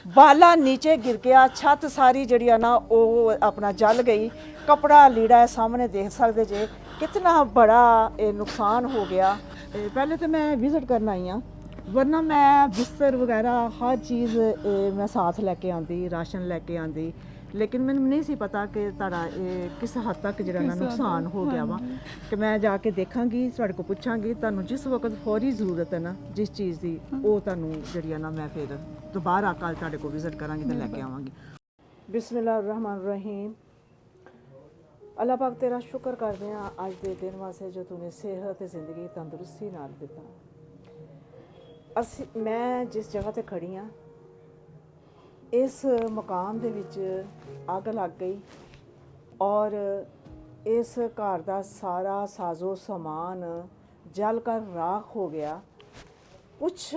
ਬਾਲਾ ਨੀਚੇ ਗਿਰ ਗਿਆ, ਛੱਤ ਸਾਰੀ ਜਿਹੜੀ ਆ ਨਾ ਉਹ ਆਪਣਾ ਜਲ ਗਈ। ਕਪੜਾ ਲੀੜਾ ਹੈ ਸਾਹਮਣੇ ਦੇਖ ਸਕਦੇ ਜੇ ਕਿਤਨਾ ਬੜਾ ਇਹ ਨੁਕਸਾਨ ਹੋ ਗਿਆ। ਪਹਿਲੇ ਤਾਂ ਮੈਂ ਵਿਜ਼ਿਟ ਕਰਨ ਆਈ ਹਾਂ, ਵਰਨਾ ਮੈਂ ਬਿਸਤਰ ਵਗੈਰਾ ਹਰ ਚੀਜ਼ ਮੈਂ ਸਾਥ ਲੈ ਕੇ ਆਉਂਦੀ, ਰਾਸ਼ਨ ਲੈ ਕੇ ਆਉਂਦੀ, ਲੇਕਿਨ ਮੈਨੂੰ ਨਹੀਂ ਸੀ ਪਤਾ ਕਿ ਤੁਹਾਡਾ ਇਹ ਕਿਸ ਹੱਦ ਤੱਕ ਜਿਹੜਾ ਨਾ ਨੁਕਸਾਨ ਹੋ ਗਿਆ ਵਾ। ਕਿ ਮੈਂ ਜਾ ਕੇ ਦੇਖਾਂਗੀ, ਤੁਹਾਡੇ ਕੋਲ ਪੁੱਛਾਂਗੀ, ਤੁਹਾਨੂੰ ਜਿਸ ਵਕਤ ਫੌਰੀ ਜ਼ਰੂਰਤ ਹੈ ਨਾ ਜਿਸ ਚੀਜ਼ ਦੀ, ਉਹ ਤੁਹਾਨੂੰ ਜਿਹੜੀ ਆ ਨਾ ਮੈਂ ਫਿਰ ਦੁਬਾਰਾ ਕੱਲ ਤੁਹਾਡੇ ਕੋਲ ਵਿਜ਼ਿਟ ਕਰਾਂਗੀ ਤੇ ਲੈ ਕੇ ਆਵਾਂਗੀ। ਬਿਸਮਿਲ੍ਲਾਹਿਰ ਰਹਿਮਾਨਿਰ ਰਹੀਮ। ਅੱਲਾਹ ਪਾਕ ਤੇਰਾ ਸ਼ੁਕਰ ਕਰਦੇ ਹਾਂ ਅੱਜ ਦੇ ਦਿਨ ਵਾਸਤੇ ਜੋ ਤੂੰ ਸਿਹਤ ਤੇ ਜ਼ਿੰਦਗੀ ਤੰਦਰੁਸਤੀ ਨਾਲ ਦਿੱਤਾ। ਮੈਂ ਜਿਸ ਜਗ੍ਹਾ ਤੇ ਖੜੀ ਹਾਂ ਇਸ ਮਕਾਨ ਦੇ ਵਿੱਚ ਅੱਗ ਲੱਗ ਗਈ ਔਰ ਇਸ ਘਰ ਦਾ ਸਾਰਾ ਸਾਜ਼ੋ ਸਮਾਨ ਜਲ ਕਰ ਰਾਖ ਹੋ ਗਿਆ। ਕੁਛ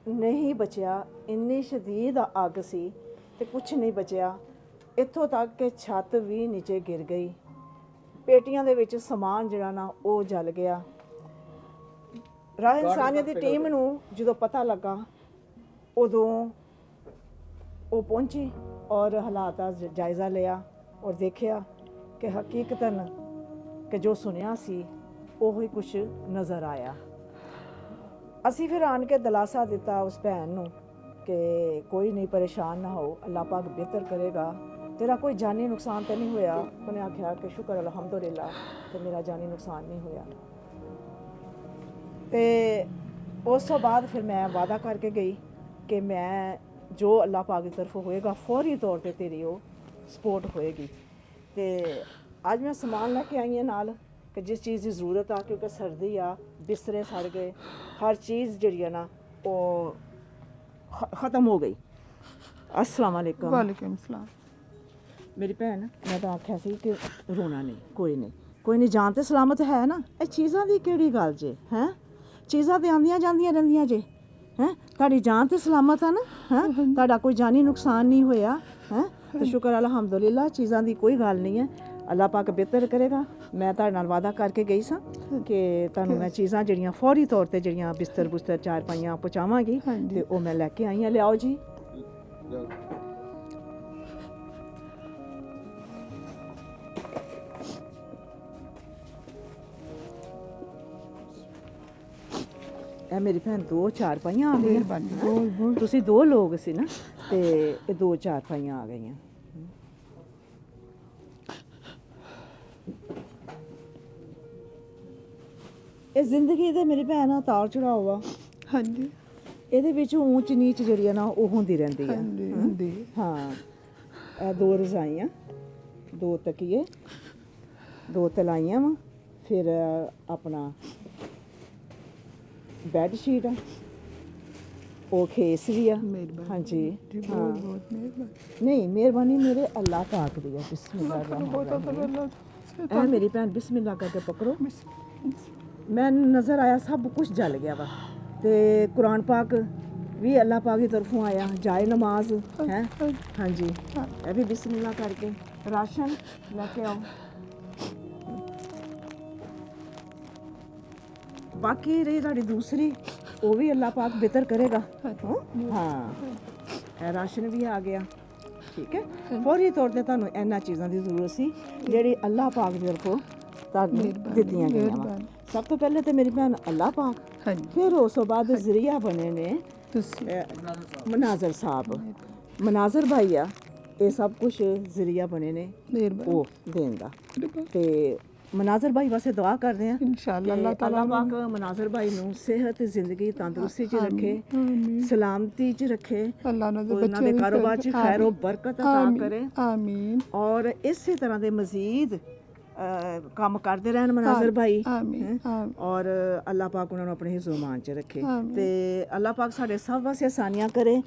ਨਹੀਂ ਬਚਿਆ, ਇੰਨੀ ਸ਼ਦੀਦ ਅੱਗ ਸੀ ਤੇ ਕੁਛ ਨਹੀਂ ਬਚਿਆ। ਇੱਥੋਂ ਤੱਕ ਕਿ ਛੱਤ ਵੀ ਨੀਚੇ ਗਿਰ ਗਈ। ਪੇਟੀਆਂ ਦੇ ਵਿੱਚ ਸਮਾਨ ਜਿਹੜਾ ਨਾ ਉਹ ਜਲ ਗਿਆ। ਰਾਹ ਇਨਸਾਨੀਅਤ ਦੀ ਟੀਮ ਨੂੰ ਜਦੋਂ ਪਤਾ ਲੱਗਾ ਉਦੋਂ ਉਹ ਪਹੁੰਚੀ ਔਰ ਹਾਲਾਤ ਦਾ ਜਾਇਜ਼ਾ ਲਿਆ ਔਰ ਦੇਖਿਆ ਕਿ ਹਕੀਕਤਨ ਕਿ ਜੋ ਸੁਣਿਆ ਸੀ ਉਹੀ ਕੁਛ ਨਜ਼ਰ ਆਇਆ। ਅਸੀਂ ਫਿਰ ਆਣ ਕੇ ਦਿਲਾਸਾ ਦਿੱਤਾ ਉਸ ਭੈਣ ਨੂੰ ਕਿ ਕੋਈ ਨਹੀਂ, ਪਰੇਸ਼ਾਨ ਨਾ ਹੋ, ਅੱਲਾਹ ਪਾਕ ਬਿਹਤਰ ਕਰੇਗਾ, तेरा कोई जानी नुकसान तो नहीं होया। उन्हें आख्या कि शुक्र अल्हम्दुलिल्लाह कि मेरा जानी नुकसान नहीं होया। तो उस तो बाद फिर मैं वादा करके गई कि मैं जो अल्लाह पाक की तरफ होएगा फौरी तौर पर तेरी वो सपोर्ट होएगी। तो अज मैं समान लैके आई हाँ नाल कि जिस चीज़ की जरूरत आ, क्योंकि सर्दी आ, बिस्तरे सड़ गए, हर चीज़ जी है ना वो ख़त्म हो गई। अस्सलाम वालेकुम। वालेकुम सलाम। मेरी भैन, मैं तो आख्या सी कि रोना नहीं, कोई नहीं, जान तो सलामत है ना। ये चीज़ों की केड़ी गल जे हैं, चीज़ां तो आंदियां जांदियां रहिंदियां जे हैं, तुहाडी जान तो सलामत है ना, हैं, तुहाडा कोई जानी नुकसान नहीं होया हैं। तो शुक्र अल्हम्दुलिल्लाह, चीज़ां की कोई गल नहीं है, अल्लाह पाक बेहतर करेगा। मैं तुहाडे नाल वादा करके गई सां कि तुहानूं मैं चीज़ां जिहड़ियां फौरी तौर ते जिहड़ियां बिस्तर बुस्तर चारपाइयां पहुँचावांगी ते ओह मैं लैके आई हां। लिआओ जी। ਇਹ ਮੇਰੀ ਭੈਣ ਦੋ ਚਾਰਪਾਈਆਂ ਆ ਗਈਆਂ। ਤੁਸੀਂ ਦੋ ਲੋਕ ਸੀ ਨਾ ਤੇ ਇਹ ਦੋ ਚਾਰਪਾਈਆਂ ਆ ਗਈਆਂ। ਇਹ ਜ਼ਿੰਦਗੀ ਦੇ ਮੇਰੀ ਭੈਣ ਉਤਾਰ ਚੜਾਓ ਆ। ਹਾਂਜੀ, ਇਹਦੇ ਵਿੱਚ ਊਂਚ ਨੀਚ ਜਿਹੜੀ ਆ ਨਾ ਉਹ ਹੁੰਦੀ ਰਹਿੰਦੀ ਆ। ਹਾਂ, ਇਹ ਦੋ ਰਜ਼ਾਈਆਂ, ਦੋ ਤਕੀਏ, ਦੋ ਤਲਾਈਆਂ ਵਾ, ਫਿਰ ਆਪਣਾ बैड शीट है, वो खेस भी है। हाँ जी, हाँ नहीं मेहरबानी मेरे अल्लाह पाक दी है। बिस्मिल्लाह मेरी भैन बिस्मिल्लाह करके पकड़ो। मैं नज़र आया सब कुछ जल गया वा। ते कुरान पाक भी अल्लाह पाक की तरफों आया, जाए नमाज है। हाँ जी, ये भी बिस्मिल्लाह करके राशन लेके आओ। बाकी रही साड़ी दूसरी, वो भी अल्लाह पाक बेहतर करेगा। हाँ, राशन भी आ गया, ठीक है। फौरी तौर पर तुहानूं इन्हां चीज़ां की जरूरत सी जिहड़ी अल्लाह पाक की तरफों तुहानूं दित्तियां गईयां वा। सब तो पहले तो मेरी भैन अल्लाह पाक, फिर उस तो बाद जरिया बने ने मनाजर साहब, मनाजर भाई आ, ये सब कुछ जरिया बने ने वो देन दा। ते मनाजर भाई वास्ते दुआ करते हैं इंशाअल्लाह अल्लाह पाक मनाजर भाई नूं सेहत जिंदगी तंदुरुस्ती च रखे, सलामती च रखे, उन्हां दे कारोबार च खैर और बरकत अता करे। आमीन। और इसी तरह दे मजीद काम करते रहन मनाजर भाई। और अल्लाह पाक उन्होंने अपने हिज़्ज़ो मान च रखे ते अल्लाह पाक साडे सब वास्ते आसानियां करे।